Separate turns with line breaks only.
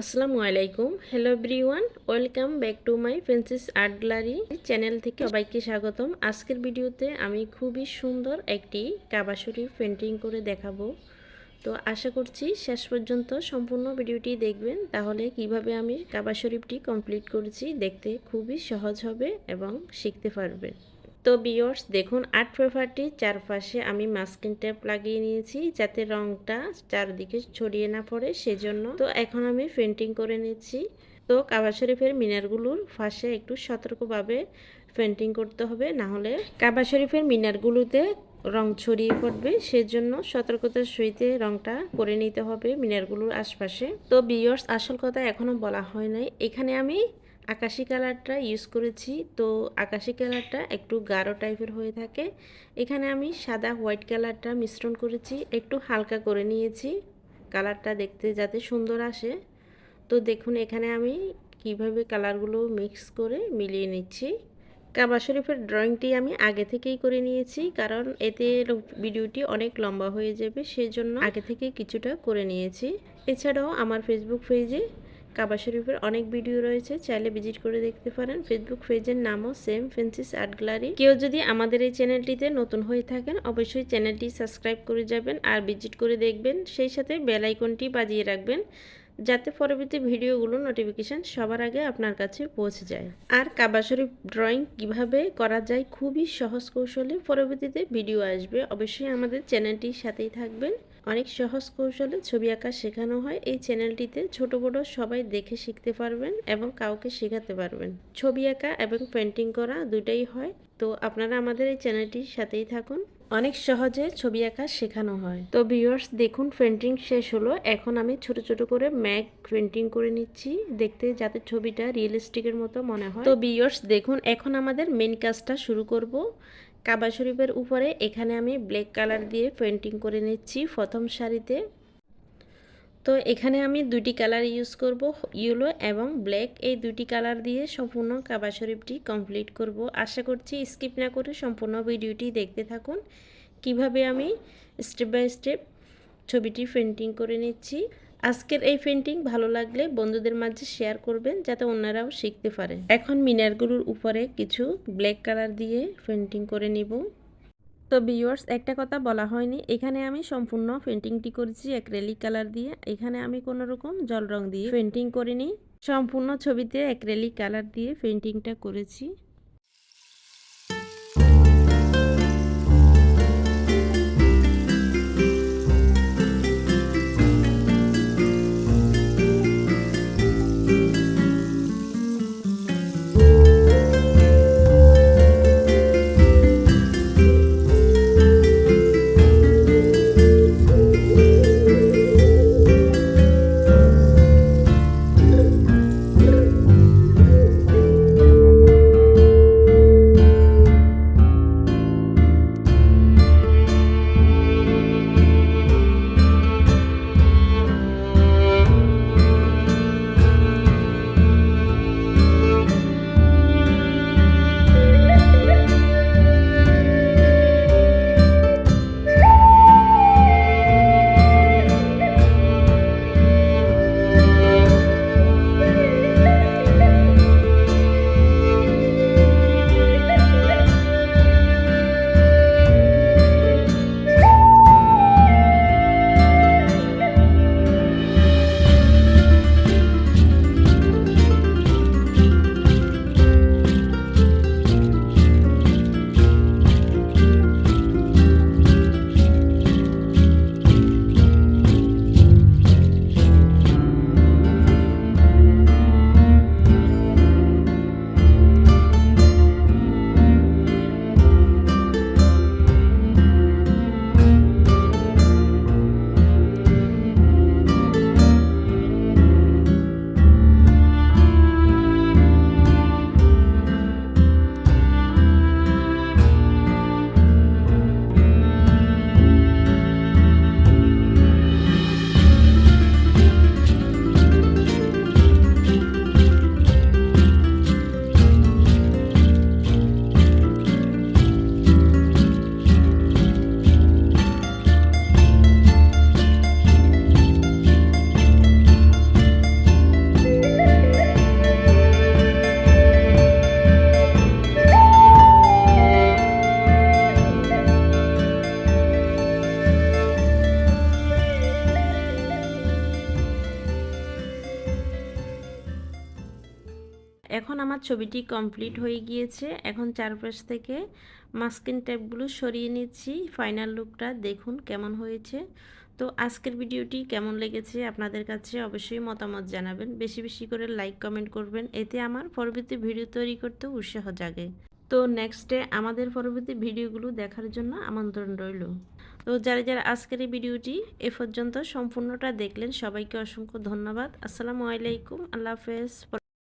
আসসালামু আলাইকুম। Hello everyone, welcome back to my princess art gallery channel থেকে সবাইকে স্বাগতম। আজকের ভিডিওতে আমি খুবই সুন্দর একটি কাবা শরীফ পেন্টিং করে দেখাবো। তো আশা করছি শেষ পর্যন্ত সম্পূর্ণ ভিডিওটি দেখবেন, তাহলে কিভাবে আমি কাবা শরীফটি কমপ্লিট করেছি দেখতে খুবই সহজ হবে এবং শিখতে পারবেন। তো ভিউয়ার্স দেখুন, আর্ট পেপারটির চারপাশে আমি মাস্কিং টেপ লাগিয়ে নিয়েছি যাতে রংটা চারদিকে ছড়িয়ে না পড়ে, সেজন্য। তো এখন আমি পেন্টিং করে নিচ্ছি। তো কাবা শরীফের মিনারগুলোর পাশে একটু সতর্কভাবে পেন্টিং করতে হবে, না হলে কাবা শরীফের মিনারগুলোতে রং ছড়িয়ে পড়বে, সেজন্য সতর্কতার সহিত রংটা করে নিতে হবে মিনারগুলোর আশপাশে। তো ভিউয়ার্স আসল কথা এখনো বলা হয় নাই, এখানে আমি আকাশি কালারটা ইউজ করেছি। তো আকাশি কালারটা একটু গাঢ় টাইপের হয়ে থাকে, এখানে আমি সাদা হোয়াইট কালারটা মিশ্রণ করেছি, একটু হালকা করে নিয়েছি কালারটা দেখতে যাতে সুন্দর আসে। তো দেখুন এখানে আমি কিভাবে কালারগুলো মিক্স করে মিলিয়ে নিচ্ছি। কাবা শরীফের ড্রয়িংটি আমি আগে থেকেই করে নিয়েছি, কারণ এতে ভিডিওটি অনেক লম্বা হয়ে যাবে, সেজন্য আগে থেকে কিছুটা করে নিয়েছি। এছাড়াও আমার ফেসবুক পেজে কাবা শরীফের অনেক ভিডিও রয়েছে, চাইলে ভিজিট করে দেখতে পারেন। ফেসবুক পেজের নামও সেম, প্রিন্সেস আর্ট গ্যালারি। কেউ যদি আমাদের এই চ্যানেলটিতে নতুন হয়ে থাকেন অবশ্যই চ্যানেলটি সাবস্ক্রাইব করে যাবেন আর ভিজিট করে দেখবেন, সেই সাথে বেল আইকনটি বাজিয়ে রাখবেন যাতে পরবর্তী ভিডিওগুলো নোটিফিকেশান সবার আগে আপনার কাছে পৌঁছে যায়। আর কাবা শরীফ ড্রয়িং কিভাবে করা যায় খুবই সহজ কৌশলে পরবর্তীতে ভিডিও আসবে, অবশ্যই আমাদের চ্যানেলটির সাথেই থাকবেন। অনেক সহজ কৌশলে ছবি আঁকা শেখানো হয় এই চ্যানেলটিতে, ছোট বড় সবাই দেখে শিখতে পারবেন এবং কাউকে শেখাতে পারবেন। ছবি আঁকা এবং পেন্টিং করা দুটাই হয়, তো আপনারা আমাদের এই চ্যানেলটির সাথেই থাকুন। অনেক সহজে ছবি আঁকা শেখানো হয়। তো ভিউয়ার্স দেখুন পেন্টিং শেষ হলো, এখন আমি ছোট ছোট করে ম্যাগ পেন্টিং করে নিচ্ছি দেখতে যাতে ছবিটা রিয়েলিস্টিকের মতো মনে হয়। তো ভিউয়ার্স দেখুন এখন আমাদের মেন কাজটা শুরু করব। কাবা শরীফের উপরে এখানে আমি ব্ল্যাক কালার দিয়ে পেন্টিং করে নিচ্ছি প্রথম সারিতে। তো এখানে আমি দুটি কালার ইউজ করব, ইয়েলো এবং ব্ল্যাক, এই দুটি কালার দিয়ে সম্পূর্ণ কাবা শরীফটি কমপ্লিট করব। আশা করছি স্কিপ না করে সম্পূর্ণ ভিডিওটি দেখতে থাকুন কিভাবে আমি স্টেপ বাই স্টেপ ছবিটি পেন্টিং করে নিচ্ছি। আজকের এই পেন্টিং ভালো লাগলে বন্ধুদের মাঝে শেয়ার করবেন যাতে অন্যরাও শিখতে পারে। এখন মিনারগুলোর উপরে কিছু ব্ল্যাক কালার দিয়ে পেন্টিং করে নিব। তো ভিউয়ার্স একটা কথা বলা হয়নি, এখানে আমি সম্পূর্ণ পেন্টিংটি করেছি অ্যাক্রিলিক কালার দিয়ে, এখানে আমি কোনো রকম জল রং দিয়ে পেন্টিং করিনি, সম্পূর্ণ ছবিতে অ্যাক্রিলিক কালার দিয়ে পেন্টিংটা করেছি। এখন আমার ছবিটি কমপ্লিট হয়ে গিয়েছে। এখন চারপাশ থেকে মাস্কিং টেপগুলো সরিয়ে নিচ্ছি। ফাইনাল লুকটা দেখুন কেমন হয়েছে। তো আজকের ভিডিওটি কেমন লেগেছে আপনাদের কাছে অবশ্যই মতামত জানাবেন। বেশি বেশি করে লাইক কমেন্ট করবেন, এতে আমার পরবর্তী ভিডিও তৈরি করতে উৎসাহ জাগে। তো নেক্সটে আমাদের পরবর্তী ভিডিওগুলো দেখার জন্য আমন্ত্রণ রইল। তো যারা যারা আজকের এই ভিডিওটি এ পর্যন্ত সম্পূর্ণটা দেখলেন সবাইকে অসংখ্য ধন্যবাদ। আসসালামু আলাইকুম, আল্লাহ হাফেজ।